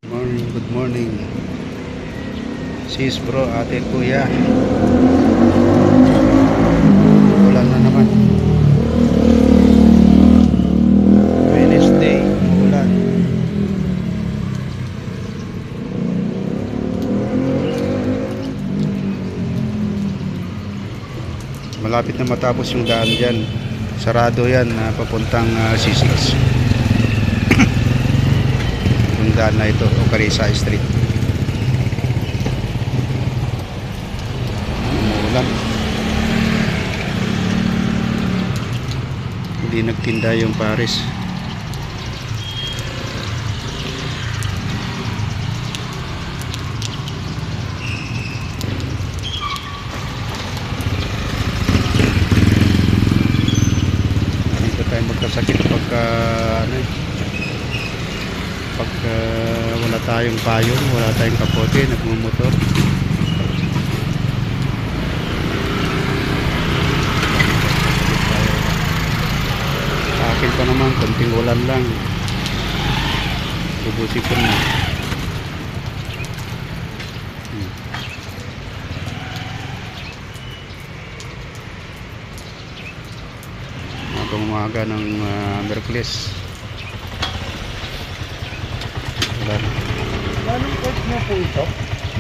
Morning, good morning. Sis bro, ate, kuya. Ulan na naman. Wednesday, ulan. Malapit na matapos yung daan dyan. Sarado yan, papuntang Sisigs. Yung daan na ito, Ocarisa Street. Umuulan. Hindi nagtinda yung Paris. Dito tayo magkasakit pagka pagka wala tayong payong, wala tayong kapote, nagmumotor. Sa akin pa naman, konting ulan lang, bubusin ko na. Umaga ng Merkulis. Ulan. Anong court mo po ito?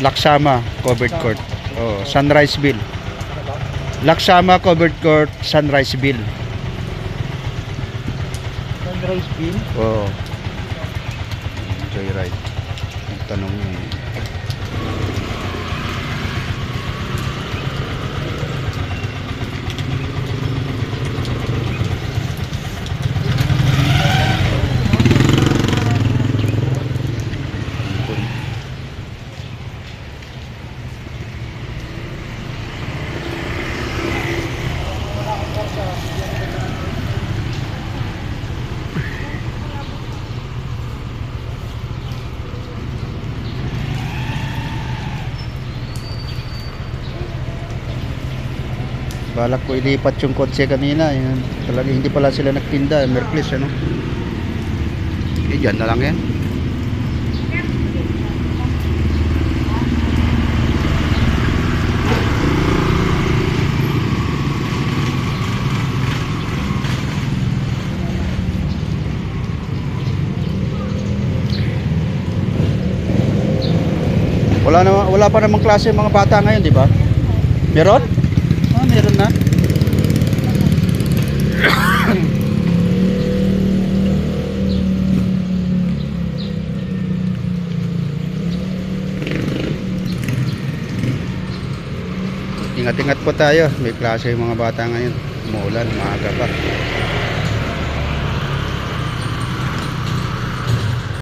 Laksama Covered Court. Oh, Sunriseville. Laksama Covered Court, Sunriseville. Sunrise Bill? Oh. Joyride. Tanong niya. Balak ko ilipat yung kotse kanina. Yan. Talaga hindi pala sila nagtinda. Merkulis, ano? Dyan na lang yan. Wala pa namang klase yung mga bata ngayon, di ba? Meron? Ah, meron na. Ingat-ingat po tayo. May klase yung mga bata ngayon. Umuulan, maaga pa.